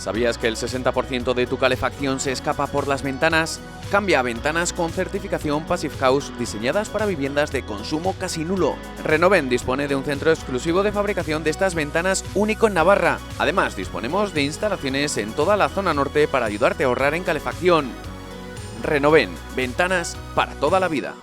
¿Sabías que el 60% de tu calefacción se escapa por las ventanas? Cambia a ventanas con certificación Passive House diseñadas para viviendas de consumo casi nulo. Renoven dispone de un centro exclusivo de fabricación de estas ventanas único en Navarra. Además, disponemos de instalaciones en toda la zona norte para ayudarte a ahorrar en calefacción. Renoven, ventanas para toda la vida.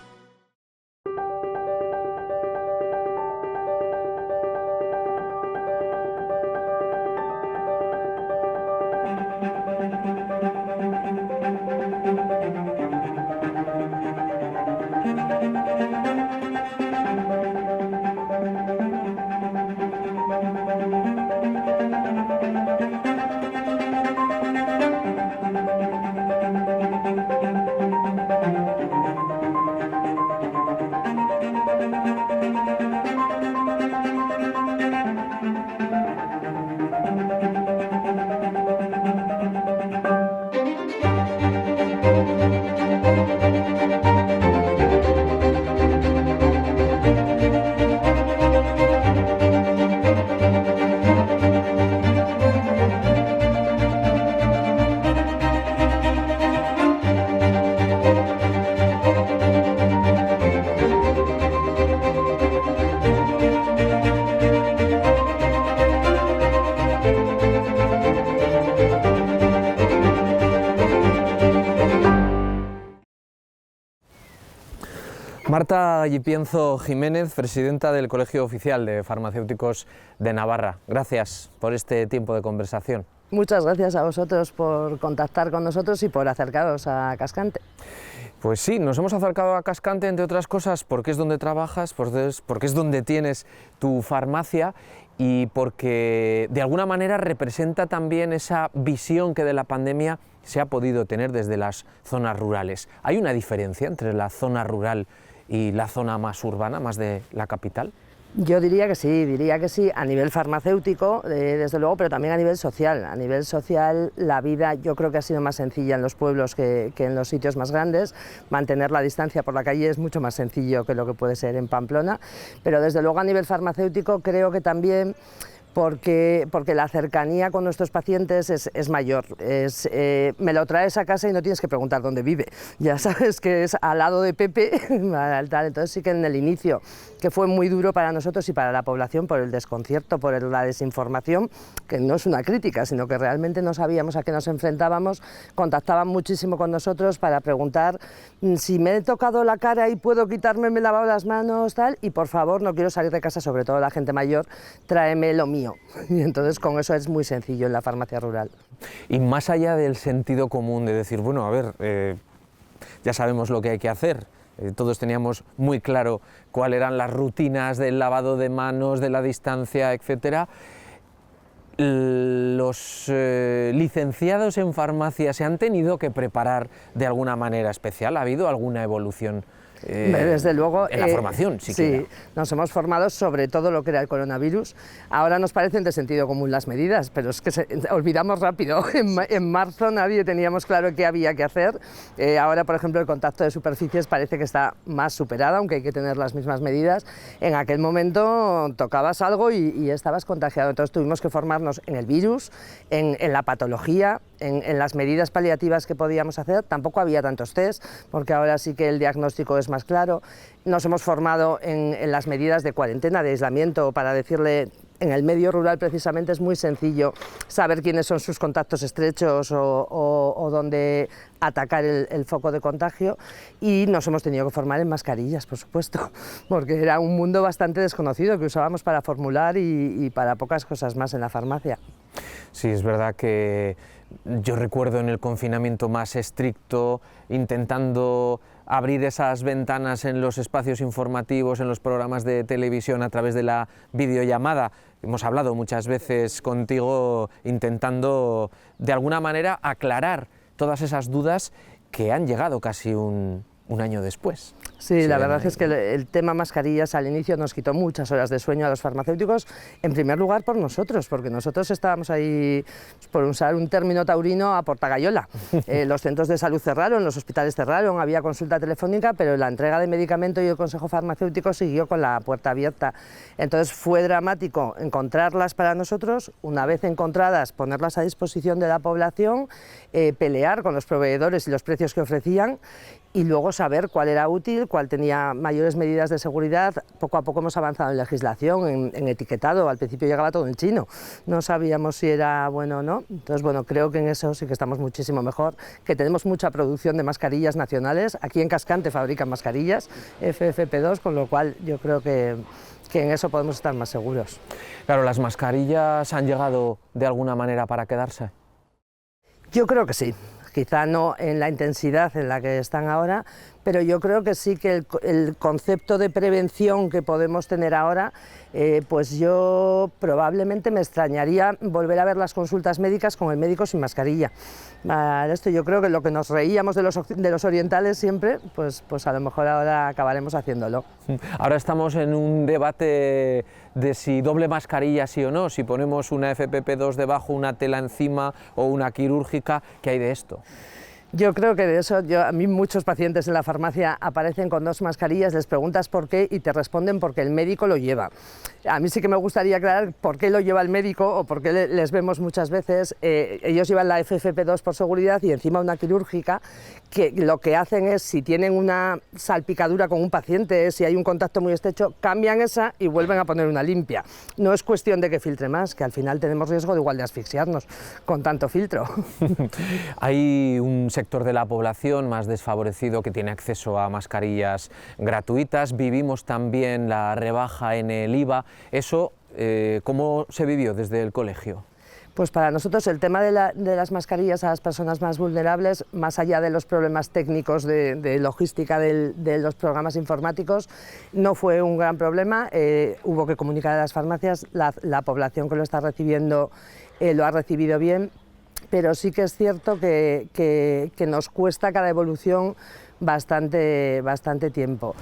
Marta Gipienzo Jiménez, presidenta del Colegio Oficial de Farmacéuticos de Navarra. Gracias por este tiempo de conversación. Muchas gracias a vosotros por contactar con nosotros y por acercaros a Cascante. Pues sí, nos hemos acercado a Cascante, entre otras cosas, porque es donde trabajas, porque es donde tienes tu farmacia y porque de alguna manera representa también esa visión que de la pandemia se ha podido tener desde las zonas rurales. ¿Hay una diferencia entre la zona rural y la zona más urbana, más de la capital? Yo diría que sí, a nivel farmacéutico, desde luego, pero también a nivel social. A nivel social, la vida yo creo que ha sido más sencilla en los pueblos que en los sitios más grandes. Mantener la distancia por la calle es mucho más sencillo que lo que puede ser en Pamplona, pero desde luego a nivel farmacéutico creo que también porque la cercanía con nuestros pacientes es mayor. Me lo traes a casa y no tienes que preguntar dónde vive, ya sabes que es al lado de Pepe, entonces sí que en el inicio, que fue muy duro para nosotros y para la población por el desconcierto, por la desinformación, que no es una crítica, sino que realmente no sabíamos a qué nos enfrentábamos, contactaban muchísimo con nosotros para preguntar si me he tocado la cara y puedo quitarme, me he lavado las manos, tal, y por favor no quiero salir de casa, sobre todo la gente mayor, tráeme lo mío. Y entonces con eso es muy sencillo en la farmacia rural. Y más allá del sentido común de decir, bueno, a ver, ya sabemos lo que hay que hacer, todos teníamos muy claro cuáles eran las rutinas del lavado de manos, de la distancia, etcétera. Los licenciados en farmacia se han tenido que preparar de alguna manera especial. ¿Ha habido alguna evolución? Desde luego, en la formación, siquiera. Sí, nos hemos formado sobre todo lo que era el coronavirus. Ahora nos parecen de sentido común las medidas, pero es que olvidamos rápido. En marzo nadie teníamos claro qué había que hacer. Ahora, por ejemplo, el contacto de superficies parece que está más superado, aunque hay que tener las mismas medidas. En aquel momento tocabas algo y estabas contagiado. Entonces tuvimos que formarnos en el virus, en la patología, en las medidas paliativas que podíamos hacer. Tampoco había tantos test, porque ahora sí que el diagnóstico es más claro. Nos hemos formado en las medidas de cuarentena, de aislamiento, para decirle, en el medio rural precisamente es muy sencillo saber quiénes son sus contactos estrechos o dónde atacar el foco de contagio, y nos hemos tenido que formar en mascarillas, por supuesto, porque era un mundo bastante desconocido que usábamos para formular y para pocas cosas más en la farmacia. Sí, es verdad que yo recuerdo en el confinamiento más estricto, intentando abrir esas ventanas en los espacios informativos, en los programas de televisión a través de la videollamada. Hemos hablado muchas veces contigo intentando de alguna manera aclarar todas esas dudas que han llegado casi un año después. Sí, la verdad es que el tema mascarillas al inicio nos quitó muchas horas de sueño a los farmacéuticos, en primer lugar por nosotros, porque nosotros estábamos ahí, por usar un término taurino, a portagayola. Los centros de salud cerraron, los hospitales cerraron, había consulta telefónica, pero la entrega de medicamento y el consejo farmacéutico siguió con la puerta abierta. Entonces fue dramático encontrarlas para nosotros, una vez encontradas, ponerlas a disposición de la población, pelear con los proveedores y los precios que ofrecían, y luego saber cuál era útil, cuál tenía mayores medidas de seguridad. Poco a poco hemos avanzado en legislación, en etiquetado. Al principio llegaba todo en chino, no sabíamos si era bueno o no. Entonces, bueno, creo que en eso sí que estamos muchísimo mejor, que tenemos mucha producción de mascarillas nacionales. Aquí en Cascante fabrican mascarillas FFP2, con lo cual yo creo que en eso podemos estar más seguros. Claro, ¿las mascarillas han llegado de alguna manera para quedarse? Yo creo que sí. Quizá no en la intensidad en la que están ahora, pero yo creo que sí que el concepto de prevención que podemos tener ahora, pues yo probablemente me extrañaría volver a ver las consultas médicas con el médico sin mascarilla. Esto yo creo que lo que nos reíamos de los orientales siempre, pues a lo mejor ahora acabaremos haciéndolo. Ahora estamos en un debate de si doble mascarilla sí o no, si ponemos una FFP2 debajo, una tela encima o una quirúrgica. ¿Qué hay de esto? Yo creo que de eso, a mí muchos pacientes en la farmacia aparecen con dos mascarillas, les preguntas por qué y te responden porque el médico lo lleva. A mí sí que me gustaría aclarar por qué lo lleva el médico o por qué les vemos muchas veces. Ellos llevan la FFP2 por seguridad y encima una quirúrgica, que lo que hacen es, si tienen una salpicadura con un paciente, si hay un contacto muy estrecho, cambian esa y vuelven a poner una limpia. No es cuestión de que filtre más, que al final tenemos riesgo de igual de asfixiarnos con tanto filtro. Hay un sector de la población más desfavorecido que tiene acceso a mascarillas gratuitas. Vivimos también la rebaja en el IVA. ¿Eso cómo se vivió desde el colegio? Pues para nosotros el tema de las mascarillas a las personas más vulnerables, más allá de los problemas técnicos de logística de los programas informáticos, no fue un gran problema. Hubo que comunicar a las farmacias, la población que lo está recibiendo lo ha recibido bien, pero sí que es cierto que nos cuesta cada evolución bastante tiempo.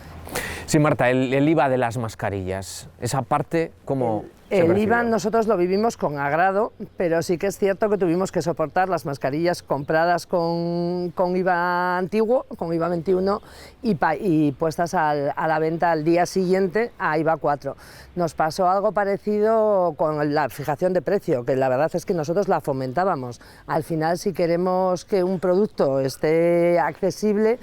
Sí, Marta, el IVA de las mascarillas, esa parte, ¿cómo se El percibe? IVA nosotros lo vivimos con agrado, pero sí que es cierto que tuvimos que soportar las mascarillas compradas con IVA antiguo, con IVA 21, y puestas a la venta al día siguiente a IVA 4. Nos pasó algo parecido con la fijación de precio, que la verdad es que nosotros la fomentábamos. Al final, si queremos que un producto esté accesible,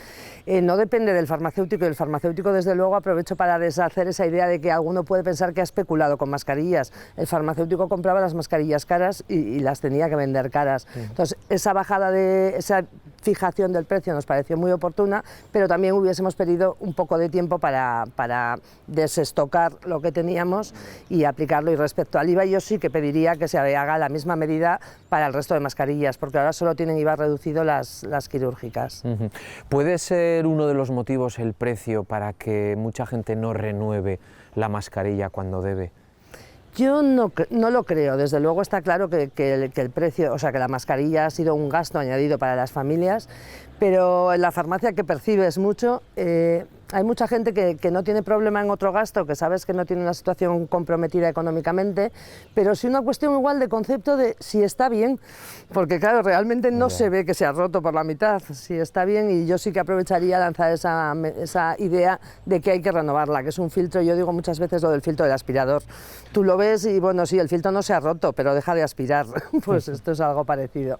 no depende del farmacéutico, y el farmacéutico, desde luego, aprovecho para deshacer esa idea de que alguno puede pensar que ha especulado con mascarillas. El farmacéutico compraba las mascarillas caras y las tenía que vender caras. Entonces, esa bajada esa fijación del precio nos pareció muy oportuna, pero también hubiésemos pedido un poco de tiempo para desestocar lo que teníamos y aplicarlo. Y respecto al IVA, yo sí que pediría que se haga la misma medida para el resto de mascarillas, porque ahora solo tienen IVA reducido las quirúrgicas. ¿Puede ser uno de los motivos el precio para que mucha gente no renueve la mascarilla cuando debe? Yo no lo creo. Desde luego está claro que el precio, o sea, que la mascarilla ha sido un gasto añadido para las familias, pero en la farmacia, que percibes mucho, hay mucha gente que no tiene problema en otro gasto, que sabes que no tiene una situación comprometida económicamente, pero sí una cuestión igual de concepto de si está bien, porque claro, realmente no se ve que se ha roto por la mitad, si está bien, y yo sí que aprovecharía lanzar esa idea de que hay que renovarla, que es un filtro. Yo digo muchas veces lo del filtro del aspirador. Tú lo ves y bueno, sí, el filtro no se ha roto, pero deja de aspirar. Pues esto es algo parecido.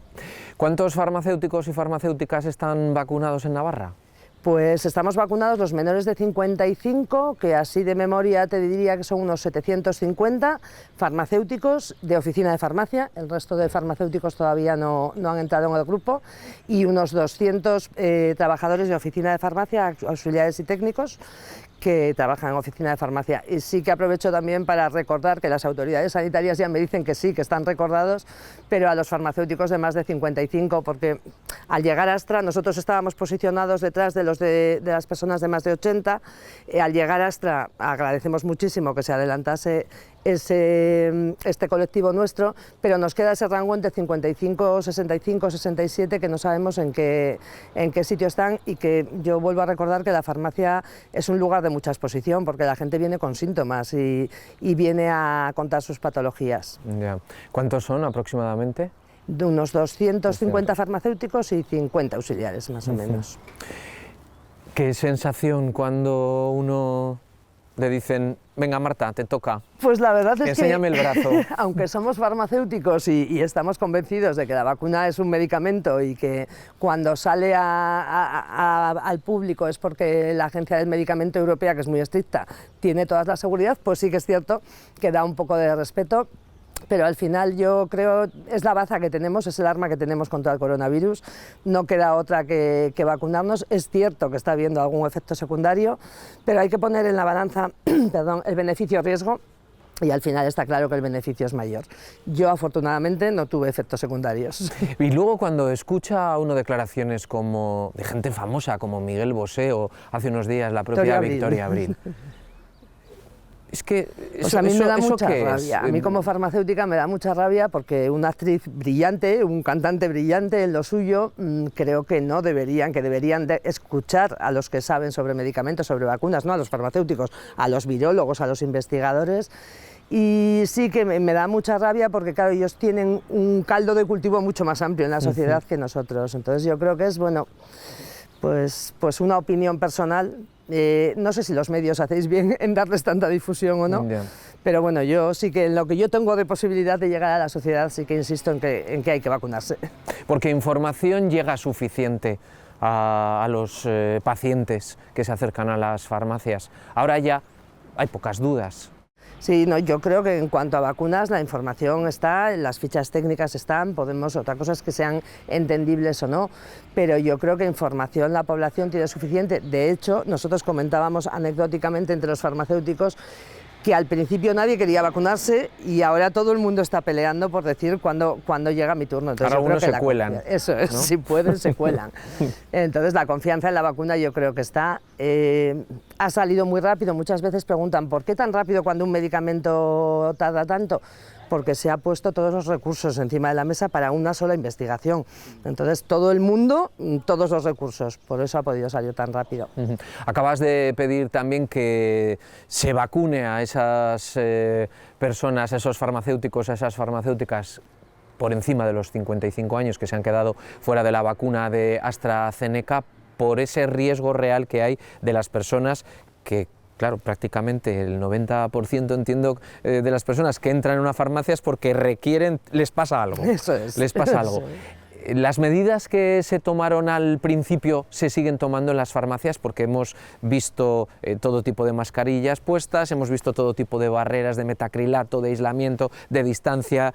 ¿Cuántos farmacéuticos y farmacéuticas están vacunados en Navarra? Pues estamos vacunados los menores de 55, que así de memoria te diría que son unos 750 farmacéuticos de oficina de farmacia, el resto de farmacéuticos todavía no han entrado en el grupo, y unos 200 trabajadores de oficina de farmacia, auxiliares y técnicos, que trabajan en oficina de farmacia. Y sí que aprovecho también para recordar que las autoridades sanitarias ya me dicen que sí, que están recordados, pero a los farmacéuticos de más de 55, porque al llegar a Astra nosotros estábamos posicionados detrás de las personas de más de 80, al llegar a Astra agradecemos muchísimo que se adelantase este colectivo nuestro, pero nos queda ese rango entre 55, 65, 67 que no sabemos en qué sitio están, y que yo vuelvo a recordar que la farmacia es un lugar de mucha exposición porque la gente viene con síntomas y viene a contar sus patologías. Ya. ¿Cuántos son aproximadamente? De unos 250 farmacéuticos y 50 auxiliares, más o menos. ¿Qué sensación cuando uno le dicen, venga Marta, te toca? Pues la verdad es enséñame el brazo. Aunque somos farmacéuticos y estamos convencidos de que la vacuna es un medicamento y que cuando sale al público es porque la Agencia del Medicamento Europea, que es muy estricta, tiene toda la seguridad, pues sí que es cierto que da un poco de respeto. Pero al final yo creo es la baza que tenemos, es el arma que tenemos contra el coronavirus, no queda otra que vacunarnos. Es cierto que está habiendo algún efecto secundario, pero hay que poner en la balanza perdón, el beneficio-riesgo, y al final está claro que el beneficio es mayor. Yo afortunadamente no tuve efectos secundarios. Y luego cuando escucha a uno declaraciones como de gente famosa como Miguel Bosé o hace unos días la propia Victoria Abril. Es que a mí me da mucha rabia. A mí como farmacéutica me da mucha rabia porque una actriz brillante, un cantante brillante en lo suyo, creo que no deberían, que deberían escuchar a los que saben sobre medicamentos, sobre vacunas, no a los farmacéuticos, a los virólogos, a los investigadores. Y sí que me da mucha rabia porque, claro, ellos tienen un caldo de cultivo mucho más amplio en la sociedad que nosotros. Entonces yo creo que es, bueno, pues una opinión personal. No sé si los medios hacéis bien en darles tanta difusión o no, pero bueno, yo sí que en lo que yo tengo de posibilidad de llegar a la sociedad sí que insisto en que hay que vacunarse. Porque información llega suficiente a los pacientes que se acercan a las farmacias. Ahora ya hay pocas dudas. Sí, no, yo creo que en cuanto a vacunas la información está, las fichas técnicas están, otra cosa es que sean entendibles o no, pero yo creo que información la población tiene suficiente. De hecho, nosotros comentábamos anecdóticamente entre los farmacéuticos que al principio nadie quería vacunarse y ahora todo el mundo está peleando por decir cuándo llega mi turno. Entonces, ahora algunos se cuelan. Eso es, ¿no? Si pueden, se cuelan. Entonces la confianza en la vacuna yo creo que está. Ha salido muy rápido, muchas veces preguntan ¿por qué tan rápido cuando un medicamento tarda tanto? Porque se ha puesto todos los recursos encima de la mesa para una sola investigación. Entonces todo el mundo, todos los recursos, por eso ha podido salir tan rápido. Acabas de pedir también que se vacune a esas personas, a esos farmacéuticos, a esas farmacéuticas por encima de los 55 años que se han quedado fuera de la vacuna de AstraZeneca por ese riesgo real que hay de las personas que, claro, prácticamente el 90% entiendo de las personas que entran en una farmacia es porque les pasa algo. Eso es. Les pasa algo. Las medidas que se tomaron al principio se siguen tomando en las farmacias porque hemos visto todo tipo de mascarillas puestas, hemos visto todo tipo de barreras de metacrilato, de aislamiento, de distancia,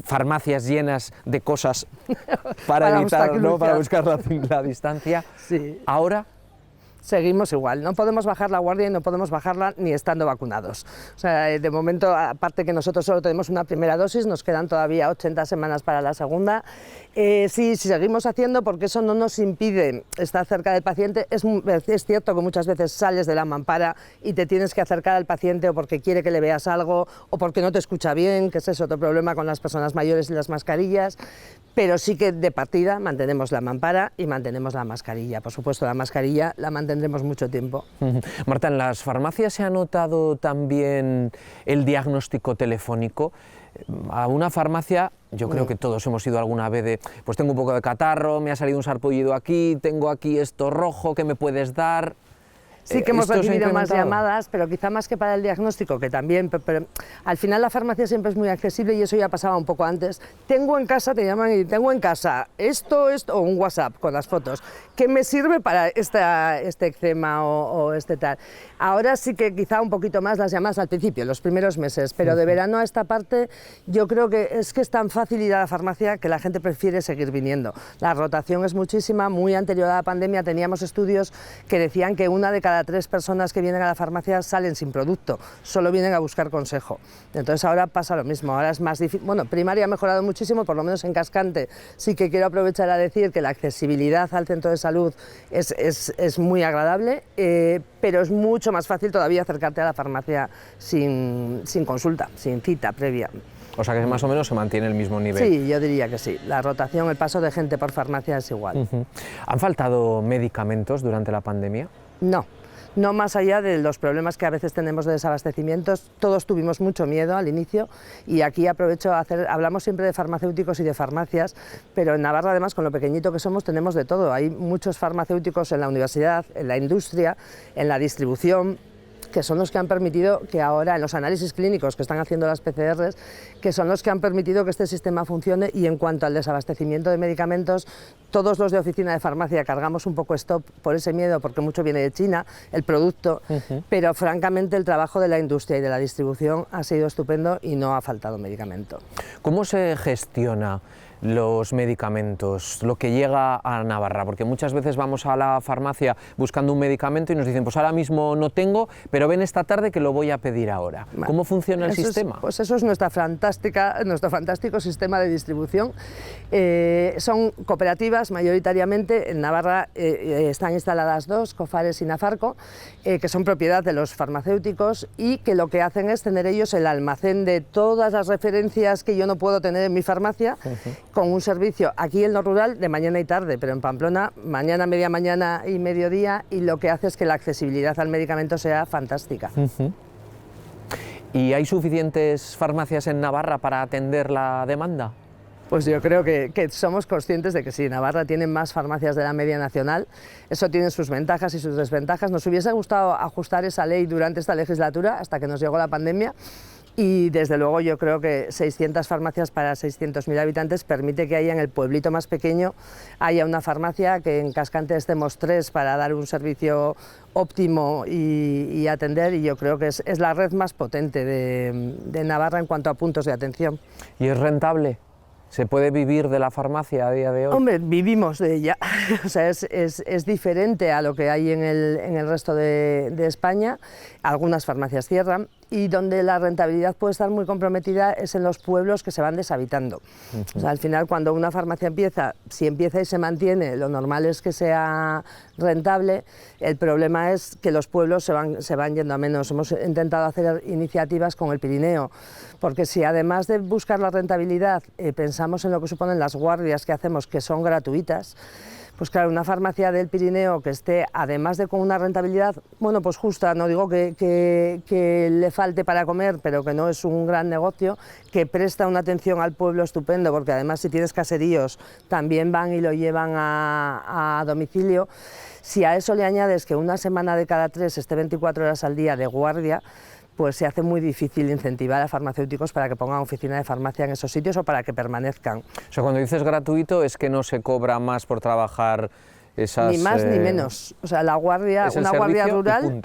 farmacias llenas de cosas para evitar, ¿no? Para buscar la distancia. Sí. Ahora seguimos igual, no podemos bajar la guardia y no podemos bajarla ni estando vacunados. O sea, de momento, aparte que nosotros solo tenemos una primera dosis, nos quedan todavía 80 semanas para la segunda. Sí, seguimos haciendo porque eso no nos impide estar cerca del paciente. Es cierto que muchas veces sales de la mampara y te tienes que acercar al paciente o porque quiere que le veas algo o porque no te escucha bien, que ese es otro problema con las personas mayores y las mascarillas, pero sí que de partida mantenemos la mampara y mantenemos la mascarilla. Por supuesto, la mascarilla la mantendremos mucho tiempo. Marta, ¿en las farmacias se ha notado también el diagnóstico telefónico? A una farmacia, yo creo que todos hemos ido alguna vez de, pues tengo un poco de catarro, me ha salido un sarpullido aquí, tengo aquí esto rojo, ¿qué me puedes dar? Sí que hemos recibido más llamadas, pero quizá más que para el diagnóstico, que también, pero al final la farmacia siempre es muy accesible y eso ya pasaba un poco antes. Tengo en casa, te llaman y tengo en casa esto, o un WhatsApp con las fotos, ¿qué me sirve para este eczema o este tal? Ahora sí que quizá un poquito más las llamadas al principio, los primeros meses, pero de verano a esta parte yo creo que es tan fácil ir a la farmacia que la gente prefiere seguir viniendo. La rotación es muchísima, muy anterior a la pandemia teníamos estudios que decían que 1 de cada cada 3 personas que vienen a la farmacia salen sin producto, solo vienen a buscar consejo. Entonces ahora pasa lo mismo, ahora es más difícil. Bueno, primaria ha mejorado muchísimo, por lo menos en Cascante. Sí que quiero aprovechar a decir que la accesibilidad al centro de salud es muy agradable, pero es mucho más fácil todavía acercarte a la farmacia sin consulta, sin cita previa. O sea que más o menos se mantiene el mismo nivel. Sí, yo diría que sí. La rotación, el paso de gente por farmacia es igual. ¿Han faltado medicamentos durante la pandemia? No. No más allá de los problemas que a veces tenemos de desabastecimientos, todos tuvimos mucho miedo al inicio y aquí aprovecho a hablamos siempre de farmacéuticos y de farmacias, pero en Navarra además con lo pequeñito que somos tenemos de todo, hay muchos farmacéuticos en la universidad, en la industria, en la distribución, que son los que han permitido que ahora en los análisis clínicos que están haciendo las PCRs, que son los que han permitido que este sistema funcione y en cuanto al desabastecimiento de medicamentos, todos los de oficina de farmacia cargamos un poco stop por ese miedo, porque mucho viene de China, el producto, pero francamente el trabajo de la industria y de la distribución ha sido estupendo y no ha faltado medicamento. ¿Cómo se gestiona los medicamentos, lo que llega a Navarra? Porque muchas veces vamos a la farmacia buscando un medicamento y nos dicen, pues ahora mismo no tengo, pero ven esta tarde que lo voy a pedir ahora. ¿Cómo funciona el sistema? Pues eso es nuestro fantástico sistema de distribución. Son cooperativas mayoritariamente, en Navarra están instaladas 2, Cofares y Nafarco, que son propiedad de los farmacéuticos y que lo que hacen es tener ellos el almacén de todas las referencias que yo no puedo tener en mi farmacia, con un servicio aquí en lo rural de mañana y tarde, pero en Pamplona mañana, media mañana y mediodía, y lo que hace es que la accesibilidad al medicamento sea fantástica. ¿Y hay suficientes farmacias en Navarra para atender la demanda? Pues yo creo que somos conscientes de que sí, Navarra tiene más farmacias de la media nacional, eso tiene sus ventajas y sus desventajas. Nos hubiese gustado ajustar esa ley durante esta legislatura hasta que nos llegó la pandemia. Y desde luego yo creo que 600 farmacias para 600.000 habitantes permite que haya en el pueblito más pequeño haya una farmacia, que en Cascante estemos 3 para dar un servicio óptimo y atender, y yo creo que es la red más potente de Navarra en cuanto a puntos de atención. ¿Y es rentable? ¿Se puede vivir de la farmacia a día de hoy? Hombre, vivimos de ella, o sea, es diferente a lo que hay en el resto de España. Algunas farmacias cierran y donde la rentabilidad puede estar muy comprometida es en los pueblos que se van deshabitando. O sea, al final cuando una farmacia empieza, si empieza y se mantiene, lo normal es que sea rentable. El problema es que los pueblos se van yendo a menos. Hemos intentado hacer iniciativas con el Pirineo, porque si además de buscar la rentabilidad pensamos en lo que suponen las guardias que hacemos, que son gratuitas, pues claro, una farmacia del Pirineo que esté, además de con una rentabilidad, bueno, pues justa, no digo que le falte para comer, pero que no es un gran negocio, que presta una atención al pueblo estupendo, porque además si tienes caseríos también van y lo llevan a domicilio. Si a eso le añades que una semana de cada 3 esté 24 horas al día de guardia, pues se hace muy difícil incentivar a farmacéuticos para que pongan oficina de farmacia en esos sitios o para que permanezcan. O sea, cuando dices gratuito es que no se cobra más por trabajar esas... Ni más ni menos. O sea, la guardia, una guardia rural,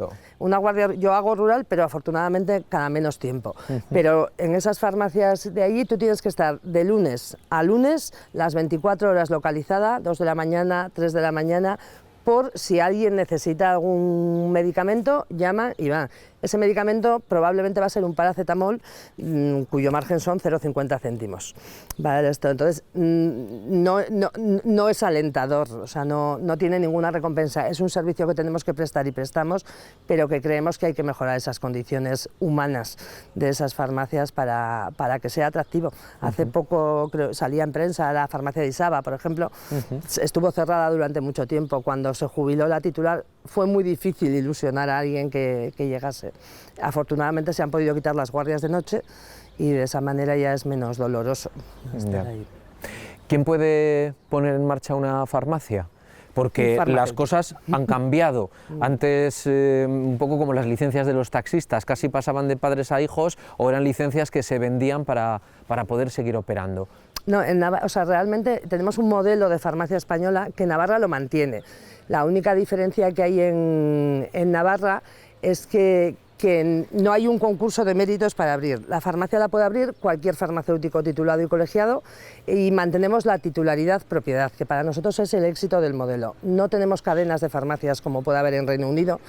yo hago rural, pero afortunadamente cada menos tiempo. Pero en esas farmacias de allí tú tienes que estar de lunes a lunes, las 24 horas localizada, 2 de la mañana, 3 de la mañana, por si alguien necesita algún medicamento, llama y va. Ese medicamento probablemente va a ser un paracetamol cuyo margen son 0,50 céntimos. Vale, esto. Entonces, no es alentador, o sea, no tiene ninguna recompensa. Es un servicio que tenemos que prestar y prestamos, pero que creemos que hay que mejorar esas condiciones humanas de esas farmacias para que sea atractivo. Hace poco salía en prensa la farmacia de Isaba, por ejemplo, estuvo cerrada durante mucho tiempo. Cuando se jubiló la titular fue muy difícil ilusionar a alguien que llegase. Afortunadamente se han podido quitar las guardias de noche y de esa manera ya es menos doloroso estar ahí. ¿Quién puede poner en marcha una farmacia? Porque las cosas han cambiado. Antes, un poco como las licencias de los taxistas, casi pasaban de padres a hijos o eran licencias que se vendían para poder seguir operando. No, o sea, realmente tenemos un modelo de farmacia española que Navarra lo mantiene. La única diferencia que hay en Navarra es que que no hay un concurso de méritos para abrir. La farmacia la puede abrir cualquier farmacéutico titulado y colegiado y mantenemos la titularidad propiedad, que para nosotros es el éxito del modelo. No tenemos cadenas de farmacias como puede haber en Reino Unido,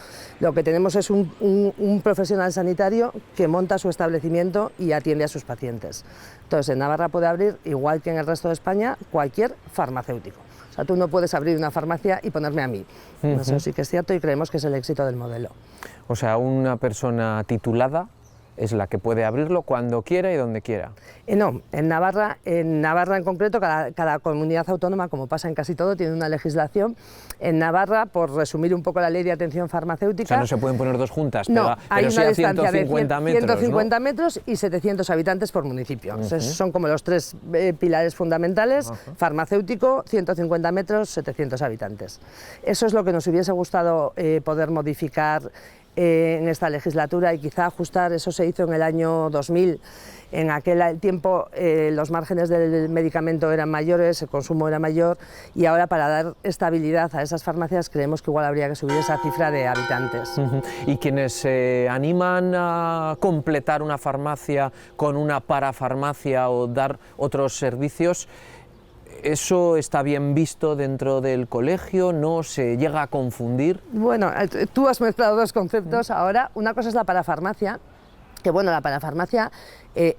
lo que tenemos es un profesional sanitario que monta su establecimiento y atiende a sus pacientes. Entonces en Navarra puede abrir, igual que en el resto de España, cualquier farmacéutico. O sea, tú no puedes abrir una farmacia y ponerme a mí. Eso sí que es cierto y creemos que es el éxito del modelo. O sea, una persona titulada es la que puede abrirlo cuando quiera y donde quiera. No, en Navarra en concreto, cada comunidad autónoma, como pasa en casi todo, tiene una legislación. En Navarra, por resumir un poco la ley de atención farmacéutica... O sea, no se pueden poner dos juntas, no, pero sí a distancia 150 metros, 150 ¿no? metros y 700 habitantes por municipio. Entonces, son como los tres pilares fundamentales: farmacéutico, 150 metros, 700 habitantes. Eso es lo que nos hubiese gustado poder modificar en esta legislatura y quizá ajustar. Eso se hizo en el año 2000. En aquel tiempo los márgenes del medicamento eran mayores, el consumo era mayor, y ahora, para dar estabilidad a esas farmacias, creemos que igual habría que subir esa cifra de habitantes. Y quienes se animan a completar una farmacia con una parafarmacia o dar otros servicios, ¿eso está bien visto dentro del colegio? ¿No se llega a confundir? Bueno, tú has mezclado dos conceptos ahora. Una cosa es la parafarmacia, que bueno, la parafarmacia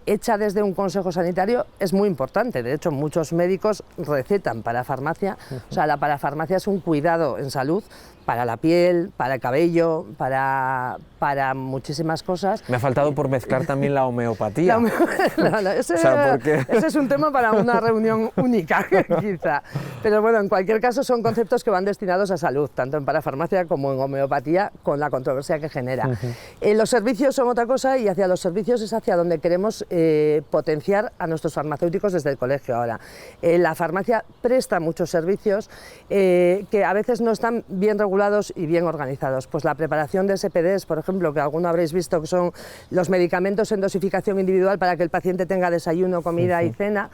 hecha desde un consejo sanitario es muy importante. De hecho, muchos médicos recetan parafarmacia. O sea, la parafarmacia es un cuidado en salud para la piel, para el cabello, para muchísimas cosas. Me ha faltado por mezclar también la homeopatía. Ese, o sea, ese es un tema para una reunión única, quizá. Pero bueno, en cualquier caso son conceptos que van destinados a salud, tanto en parafarmacia como en homeopatía, con la controversia que genera. Los servicios son otra cosa, y hacia los servicios es hacia donde queremos potenciar a nuestros farmacéuticos desde el colegio ahora. La farmacia presta muchos servicios que a veces no están bien regulados y bien organizados. Pues la preparación de SPDs, por ejemplo, que alguno habréis visto, que son los medicamentos en dosificación individual para que el paciente tenga desayuno, comida y cena.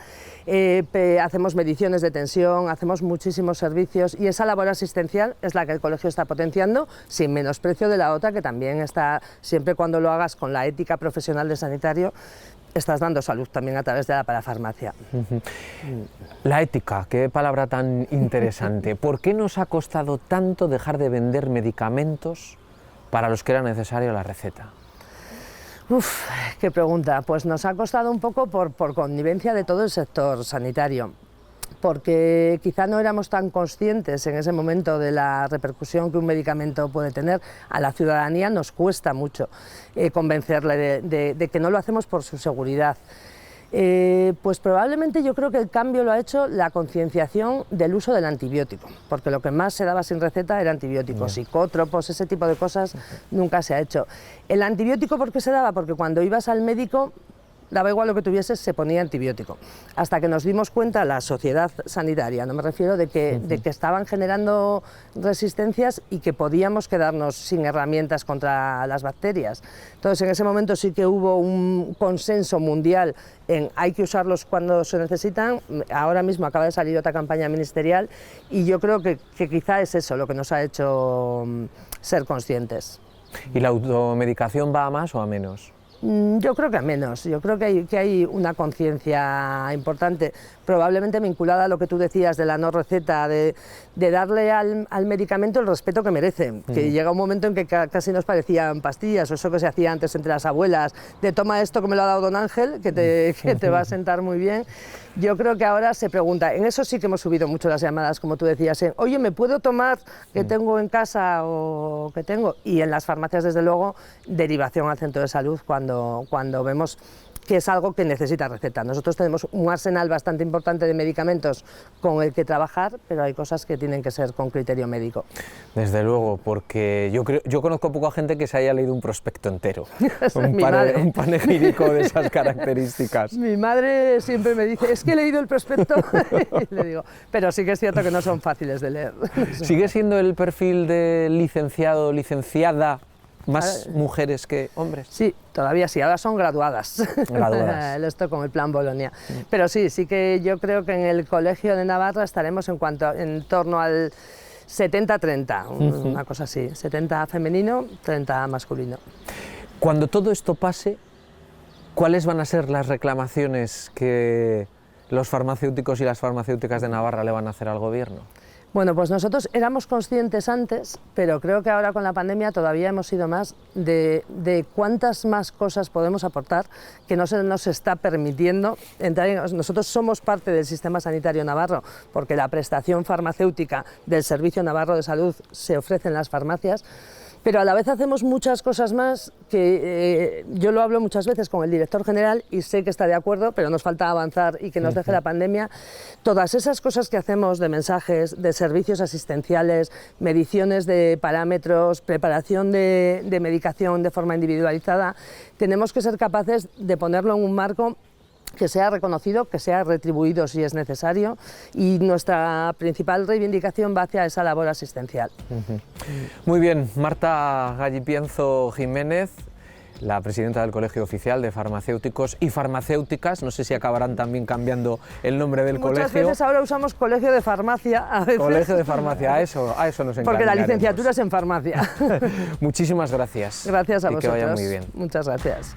Hacemos mediciones de tensión, hacemos muchísimos servicios, y esa labor asistencial es la que el colegio está potenciando, sin menosprecio de la otra, que también está, siempre cuando lo hagas con la ética profesional de sanitario, estás dando salud también a través de la parafarmacia. La ética, qué palabra tan interesante. ¿Por qué nos ha costado tanto dejar de vender medicamentos para los que era necesaria la receta? Uf, qué pregunta. Pues nos ha costado un poco por connivencia de todo el sector sanitario, porque quizá no éramos tan conscientes en ese momento de la repercusión que un medicamento puede tener. A la ciudadanía nos cuesta mucho convencerle de que no lo hacemos por su seguridad. Pues probablemente yo creo que el cambio lo ha hecho la concienciación del uso del antibiótico, porque lo que más se daba sin receta era antibióticos, psicótropos, ese tipo de cosas nunca se ha hecho. El antibiótico, ¿por qué se daba? Porque cuando ibas al médico, daba igual lo que tuvieses, se ponía antibiótico. Hasta que nos dimos cuenta, la sociedad sanitaria, no me refiero, de que estaban generando resistencias y que podíamos quedarnos sin herramientas contra las bacterias. Entonces, en ese momento sí que hubo un consenso mundial en hay que usarlos cuando se necesitan. Ahora mismo acaba de salir otra campaña ministerial y yo creo que quizá es eso lo que nos ha hecho ser conscientes. ¿Y la automedicación va a más o a menos? Yo creo que a menos. Yo creo que hay una conciencia importante, probablemente vinculada a lo que tú decías de la no receta, de darle al medicamento el respeto que merece, que llega un momento en que casi nos parecían pastillas, o eso que se hacía antes entre las abuelas, de toma esto que me lo ha dado don Ángel, que te va a sentar muy bien. Yo creo que ahora se pregunta, en eso sí que hemos subido mucho las llamadas, como tú decías, oye, ¿me puedo tomar que tengo en casa o que tengo? Y en las farmacias, desde luego, derivación al centro de salud cuando vemos que es algo que necesita receta. Nosotros tenemos un arsenal bastante importante de medicamentos con el que trabajar, pero hay cosas que tienen que ser con criterio médico. Desde luego, porque yo conozco poca gente que se haya leído un prospecto entero, un panegírico de esas características. Mi madre siempre me dice, es que he leído el prospecto, y le digo, pero sí que es cierto que no son fáciles de leer. ¿Sigue siendo el perfil de licenciado o licenciada más mujeres que hombres? Sí, todavía sí, ahora son graduadas. Esto con el plan Bolonia. Pero sí que yo creo que en el colegio de Navarra estaremos en torno al 70-30, una cosa así, 70 femenino, 30 masculino. Cuando todo esto pase, ¿cuáles van a ser las reclamaciones que los farmacéuticos y las farmacéuticas de Navarra le van a hacer al gobierno? Bueno, pues nosotros éramos conscientes antes, pero creo que ahora con la pandemia todavía hemos sido más de cuántas más cosas podemos aportar que no se nos está permitiendo entrar en... Nosotros somos parte del sistema sanitario navarro, porque la prestación farmacéutica del Servicio Navarro de Salud se ofrece en las farmacias, pero a la vez hacemos muchas cosas más que yo lo hablo muchas veces con el director general y sé que está de acuerdo, pero nos falta avanzar y que nos deje la pandemia. Todas esas cosas que hacemos de mensajes, de servicios asistenciales, mediciones de parámetros, preparación de medicación de forma individualizada, tenemos que ser capaces de ponerlo en un marco que sea reconocido, que sea retribuido si es necesario, y nuestra principal reivindicación va hacia esa labor asistencial. Muy bien, Marta Gallipienzo Jiménez, la presidenta del Colegio Oficial de Farmacéuticos y Farmacéuticas, no sé si acabarán también cambiando el nombre del colegio. Muchas veces ahora usamos Colegio de Farmacia, a veces. Colegio de Farmacia, a eso nos encaminaremos. Porque la licenciatura es en farmacia. Muchísimas gracias. Gracias a vosotros. Que vaya muy bien. Muchas gracias.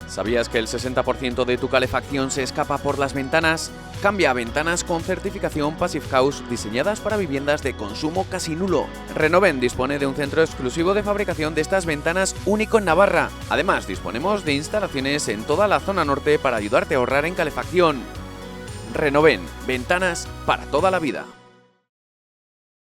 ¿Sabías que el 60% de tu calefacción se escapa por las ventanas? Cambia a ventanas con certificación Passive House diseñadas para viviendas de consumo casi nulo. Renoven dispone de un centro exclusivo de fabricación de estas ventanas único en Navarra. Además, disponemos de instalaciones en toda la zona norte para ayudarte a ahorrar en calefacción. Renoven, ventanas para toda la vida.